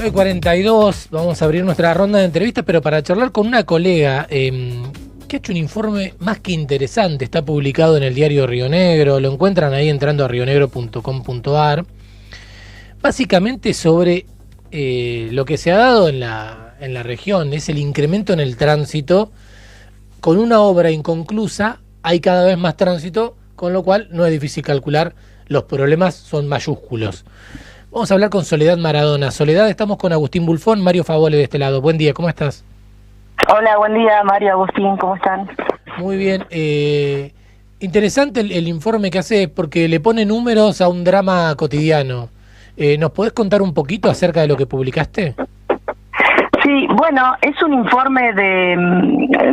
9:42, vamos a abrir nuestra ronda de entrevistas, pero para charlar con una colega que ha hecho un informe más que interesante, está publicado en el diario Río Negro, lo encuentran ahí entrando a rionegro.com.ar, básicamente sobre lo que se ha dado en la región, es el incremento en el tránsito. Con una obra inconclusa hay cada vez más tránsito, con lo cual no es difícil calcular, los problemas son mayúsculos. Vamos a hablar con Soledad Maradona. Soledad, estamos con Agustín Bulfón, Mario Favole de este lado. Buen día, ¿cómo estás? Hola, buen día, Mario, Agustín, ¿cómo están? Muy bien. Interesante el informe que hace porque le pone números a un drama cotidiano. ¿Nos podés contar un poquito acerca de lo que publicaste? Sí, bueno, es un informe de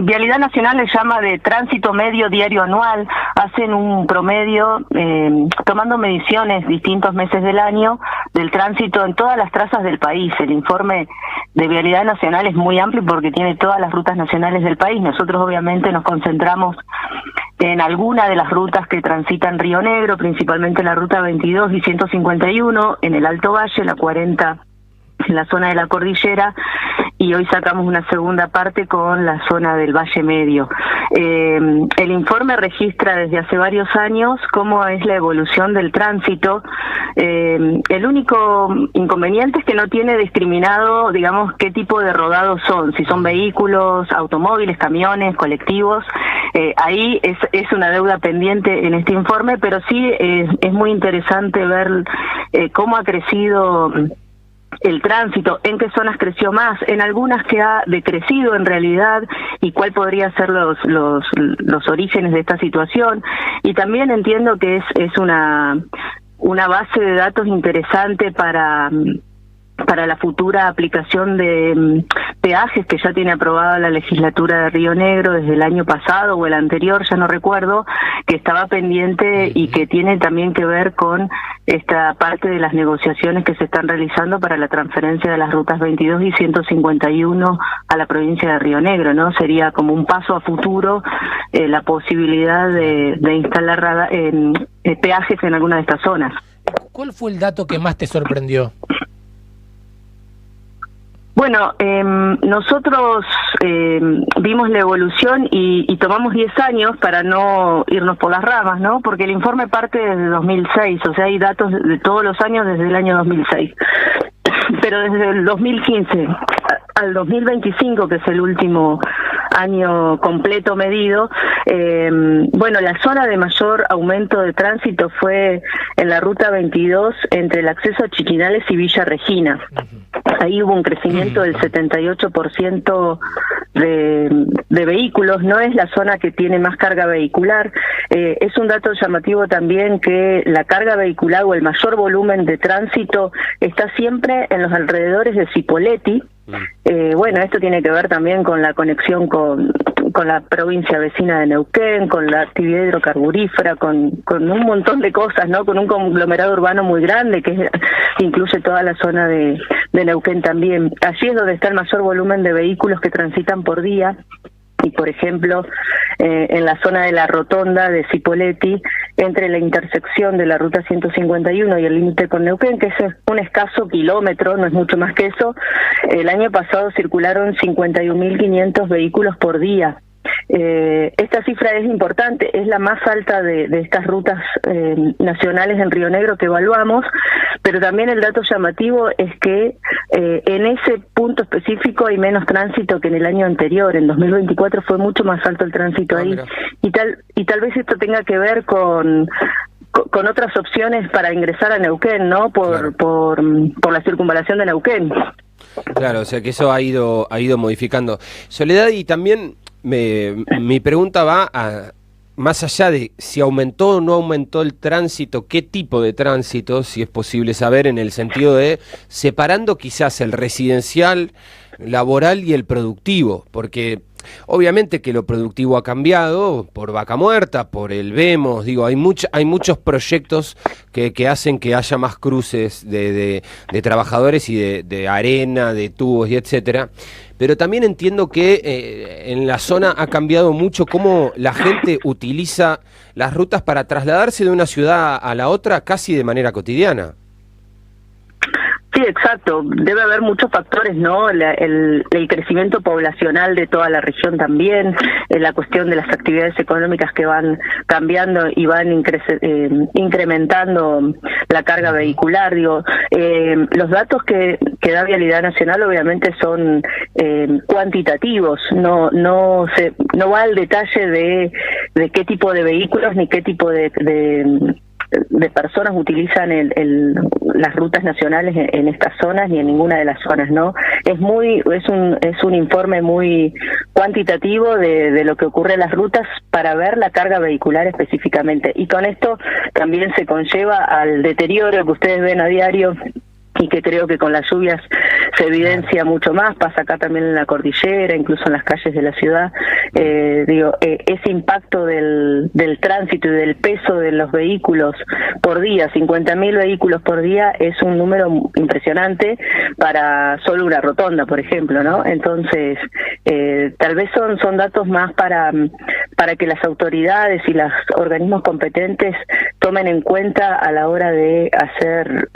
Vialidad Nacional, le llama de tránsito medio diario anual. Hacen un promedio tomando mediciones distintos meses del año del tránsito en todas las trazas del país. El informe de Vialidad Nacional es muy amplio porque tiene todas las rutas nacionales del país. Nosotros obviamente nos concentramos en alguna de las rutas que transitan Río Negro, principalmente la ruta 22 y 151, en el Alto Valle, la 40 en la zona de la cordillera, y hoy sacamos una segunda parte con la zona del Valle Medio. El informe registra desde hace varios años cómo es la evolución del tránsito. El único inconveniente es que no tiene discriminado, digamos, qué tipo de rodados son, si son vehículos, automóviles, camiones, colectivos. Ahí es una deuda pendiente en este informe, pero sí es muy interesante ver cómo ha crecido el tránsito, en qué zonas creció más, en algunas que ha decrecido en realidad, y cuál podría ser los orígenes de esta situación. Y también entiendo que es una base de datos interesante para la futura aplicación de peajes que ya tiene aprobada la legislatura de Río Negro desde el año pasado o el anterior, ya no recuerdo, que estaba pendiente y que tiene también que ver con esta parte de las negociaciones que se están realizando para la transferencia de las rutas 22 y 151 a la provincia de Río Negro, ¿no? Sería como un paso a futuro la posibilidad de instalar peajes en alguna de estas zonas. ¿Cuál fue el dato que más te sorprendió? Bueno, nosotros vimos la evolución y tomamos 10 años para no irnos por las ramas, ¿no? Porque el informe parte desde 2006, o sea, hay datos de todos los años desde el año 2006. Pero desde el 2015 al 2025, que es el último año completo medido, bueno, la zona de mayor aumento de tránsito fue en la ruta 22 entre el acceso a Chiquinales y Villa Regina. Ahí hubo un crecimiento del 78% de vehículos. No es la zona que tiene más carga vehicular. Es un dato llamativo también que la carga vehicular o el mayor volumen de tránsito está siempre en los alrededores de Cipolletti. Bueno, esto tiene que ver también con la conexión con la provincia vecina de Neuquén, con la actividad hidrocarburífera, con un montón de cosas, ¿no? Con un conglomerado urbano muy grande que incluye toda la zona de Neuquén también. Allí es donde está el mayor volumen de vehículos que transitan por día. Y, por ejemplo, en la zona de la rotonda de Cipolletti, entre la intersección de la ruta 151 y el límite con Neuquén, que es un escaso kilómetro, no es mucho más que eso, el año pasado circularon 51.500 vehículos por día. Esta cifra es importante, es la más alta de estas rutas nacionales en Río Negro que evaluamos, pero también el dato llamativo es que en ese punto específico hay menos tránsito que en el año anterior. En 2024 fue mucho más alto el tránsito ahí, y tal vez esto tenga que ver con otras opciones para ingresar a Neuquén, ¿no? Por la circunvalación de Neuquén. Claro, o sea que eso ha ido modificando. Soledad, y también mi pregunta va a más allá de si aumentó o no aumentó el tránsito, qué tipo de tránsito, si es posible saber, en el sentido de separando quizás el residencial, laboral y el productivo, porque obviamente que lo productivo ha cambiado por Vaca Muerta, por el Vemos, digo, hay muchos proyectos que hacen que haya más cruces de trabajadores y de arena, de tubos y etcétera. Pero también entiendo que en la zona ha cambiado mucho cómo la gente utiliza las rutas para trasladarse de una ciudad a la otra casi de manera cotidiana. Sí, exacto. Debe haber muchos factores, ¿no? El crecimiento poblacional de toda la región también, la cuestión de las actividades económicas que van cambiando y van incrementando la carga vehicular. Digo, los datos que da Vialidad Nacional obviamente son cuantitativos, no va al detalle de qué tipo de vehículos ni qué tipo de personas utilizan las rutas nacionales en estas zonas ni en ninguna de las zonas, ¿no? Es un informe muy cuantitativo de lo que ocurre en las rutas para ver la carga vehicular específicamente, y con esto también se conlleva al deterioro que ustedes ven a diario y que creo que con las lluvias se evidencia mucho más, pasa acá también en la cordillera, incluso en las calles de la ciudad. Ese impacto del tránsito y del peso de los vehículos por día, 50.000 vehículos por día, es un número impresionante para solo una rotonda, por ejemplo, ¿no? Entonces, tal vez son datos más para que las autoridades y los organismos competentes tomen en cuenta a la hora de hacer,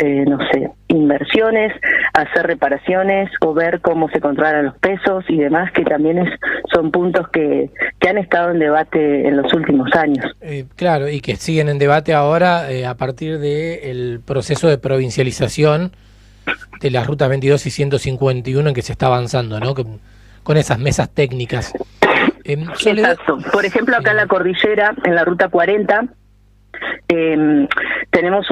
inversiones, hacer reparaciones o ver cómo se controlan los pesos y demás, que también son puntos que han estado en debate en los últimos años. Claro, y que siguen en debate ahora a partir del proceso de provincialización de las rutas 22 y 151 en que se está avanzando, ¿no? Con esas mesas técnicas. Exacto. Por ejemplo, acá en la cordillera, en la ruta 40, tenemos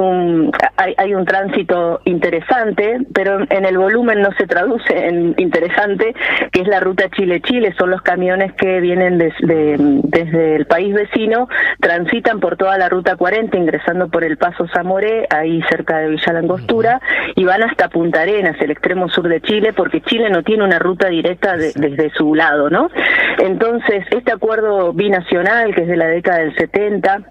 hay un tránsito interesante, pero en el volumen no se traduce en interesante, que es la ruta Chile-Chile. Son los camiones que vienen desde el país vecino, transitan por toda la ruta 40, ingresando por el Paso Zamoré, ahí cerca de Villa Langostura, y van hasta Punta Arenas, el extremo sur de Chile, porque Chile no tiene una ruta directa desde su lado, ¿no? Entonces, este acuerdo binacional, que es de la década del 70,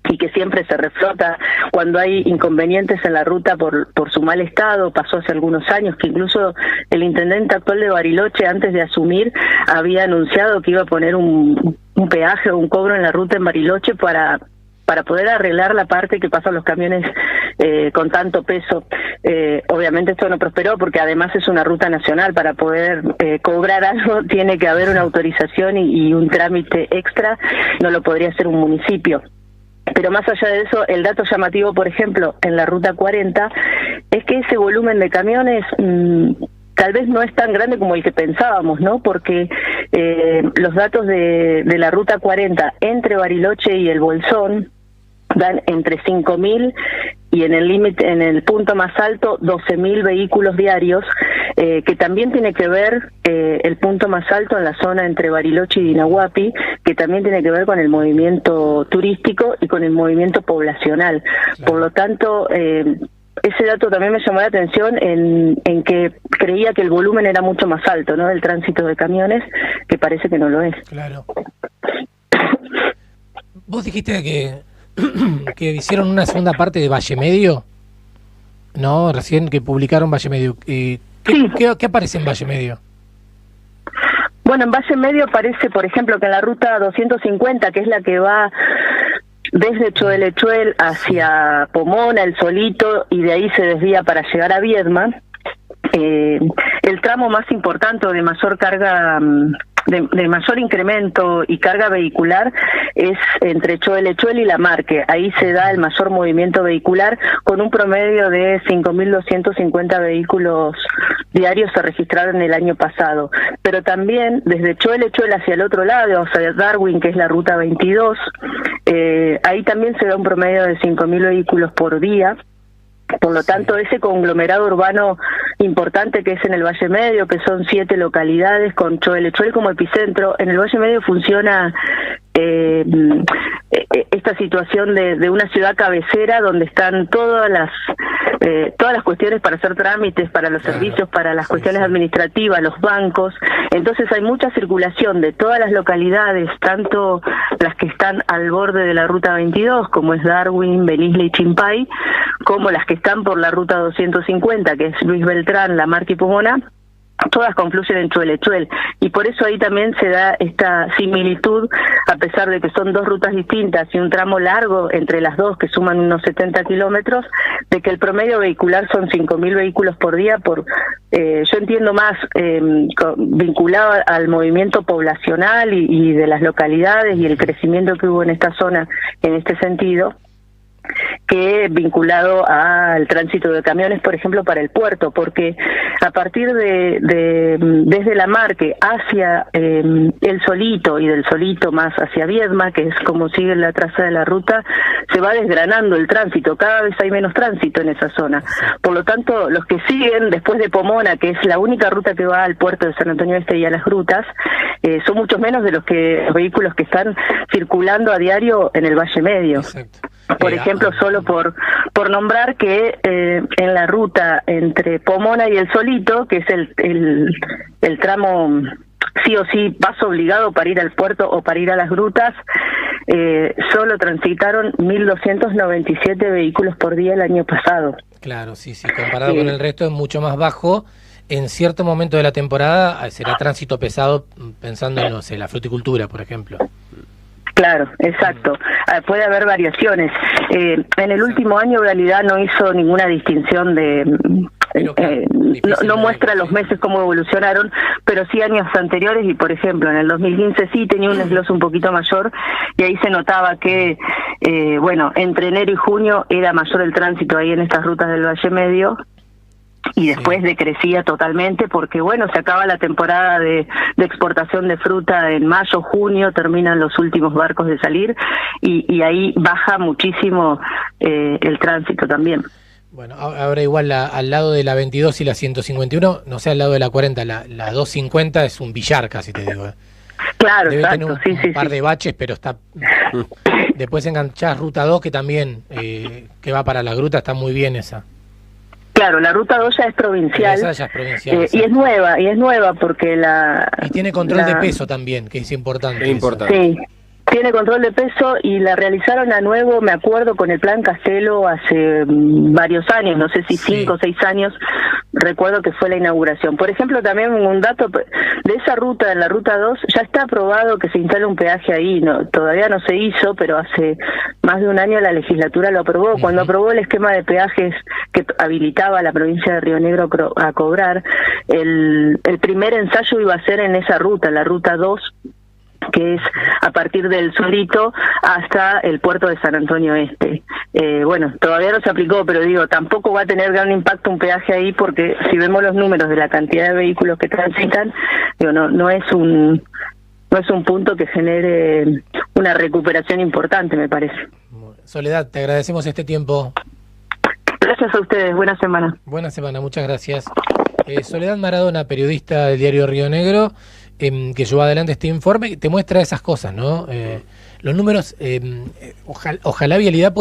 y que siempre se reflota cuando hay inconvenientes en la ruta por su mal estado. Pasó hace algunos años que incluso el intendente actual de Bariloche, antes de asumir, había anunciado que iba a poner un peaje o un cobro en la ruta en Bariloche para poder arreglar la parte que pasan los camiones con tanto peso. Obviamente esto no prosperó porque además es una ruta nacional. Para poder cobrar algo tiene que haber una autorización y un trámite extra, no lo podría hacer un municipio. Pero más allá de eso, el dato llamativo, por ejemplo, en la ruta 40, es que ese volumen de camiones tal vez no es tan grande como el que pensábamos, ¿no? Porque los datos de la ruta 40 entre Bariloche y el Bolsón dan entre 5.000 y en el límite, en el punto más alto, 12.000 vehículos diarios, que también tiene que ver el punto más alto en la zona entre Bariloche y Dinahuapi, que también tiene que ver con el movimiento turístico y con el movimiento poblacional. Por lo tanto, ese dato también me llamó la atención en que creía que el volumen era mucho más alto, ¿no?, del tránsito de camiones, que parece que no lo es. Claro. Vos dijiste que hicieron una segunda parte de Valle Medio, ¿no? Recién que publicaron Valle Medio. ¿Qué aparece en Valle Medio? Bueno, en Valle Medio aparece, por ejemplo, que en la ruta 250, que es la que va desde Choel hacia Pomona, El Solito, y de ahí se desvía para llegar a Viedma, el tramo más importante de mayor carga, de mayor incremento y carga vehicular es entre Choel y La Marque. Ahí se da el mayor movimiento vehicular, con un promedio de 5.250 vehículos diarios se registraron el año pasado. Pero también desde Choel hacia el otro lado, hacia Darwin, que es la ruta 22, ahí también se da un promedio de 5.000 vehículos por día. Por lo tanto, ese conglomerado urbano importante que es en el Valle Medio, que son 7 localidades con Choel como epicentro, en el Valle Medio funciona esta situación de una ciudad cabecera donde están todas las cuestiones para hacer trámites, para los servicios, para las cuestiones administrativas, los bancos. Entonces hay mucha circulación de todas las localidades, tanto las que están al borde de la ruta 22, como es Darwin, Belisle y Chimpay, como las que están por la ruta 250, que es Luis Beltrán, La Marque y Pomona, todas confluyen en Chuelechuel, y por eso ahí también se da esta similitud, a pesar de que son dos rutas distintas y un tramo largo entre las dos que suman unos 70 kilómetros, de que el promedio vehicular son 5.000 vehículos por día, yo entiendo más vinculado al movimiento poblacional y de las localidades y el crecimiento que hubo en esta zona en este sentido, que vinculado al tránsito de camiones, por ejemplo, para el puerto, porque a partir desde La Marque hacia El Solito y del Solito más hacia Viedma, que es como sigue la traza de la ruta, se va desgranando el tránsito, cada vez hay menos tránsito en esa zona. Por lo tanto, los que siguen después de Pomona, que es la única ruta que va al puerto de San Antonio Este y a las grutas, son muchos menos de los vehículos que están circulando a diario en el Valle Medio. Exacto. Por ejemplo, solo por nombrar que en la ruta entre Pomona y El Solito, que es el tramo sí o sí paso obligado para ir al puerto o para ir a las grutas, solo transitaron 1.297 vehículos por día el año pasado. Claro, sí, comparado con el resto es mucho más bajo. En cierto momento de la temporada será tránsito pesado, pensando en, no sé, la fruticultura, por ejemplo. Claro, exacto. Puede haber variaciones. En el último año, en realidad, no hizo ninguna distinción no muestra los meses cómo evolucionaron, pero sí años anteriores, y por ejemplo, en el 2015 sí tenía un desglose un poquito mayor, y ahí se notaba que, entre enero y junio era mayor el tránsito ahí en estas rutas del Valle Medio, y después decrecía totalmente porque se acaba la temporada de exportación de fruta en mayo, junio, terminan los últimos barcos de salir y ahí baja muchísimo el tránsito también. Bueno, ahora igual al lado de la 22 y la 151, no sé, al lado de la 40, la 250 es un billar casi, te digo. Claro, debe exacto, tener un par de baches, pero está... Después enganchás Ruta 2, que también, que va para la gruta, está muy bien esa. Claro, la Ruta 2 ya es provincial, ya es provincial y es nueva porque Y tiene control de peso también, que es importante. Es importante. Sí, tiene control de peso y la realizaron a nuevo, me acuerdo, con el Plan Castelo hace varios años, no sé si 5 o 6 años, recuerdo que fue la inauguración. Por ejemplo, también un dato de esa ruta, en la Ruta 2, ya está aprobado que se instale un peaje ahí, todavía no se hizo, pero hace más de un año la legislatura lo aprobó. Cuando aprobó el esquema de peajes que habilitaba a la provincia de Río Negro a cobrar, el primer ensayo iba a ser en esa ruta, la Ruta 2, que es a partir del Solito hasta el puerto de San Antonio Este. Todavía no se aplicó, pero digo, tampoco va a tener gran impacto un peaje ahí, porque si vemos los números de la cantidad de vehículos que transitan, no es un punto que genere una recuperación importante, me parece. Soledad, te agradecemos este tiempo. Gracias a ustedes, buena semana. Buena semana, muchas gracias. Soledad Maradona, periodista del diario Río Negro, que llevó adelante este informe, te muestra esas cosas, ¿no? Los números, ojalá Vialidad pueda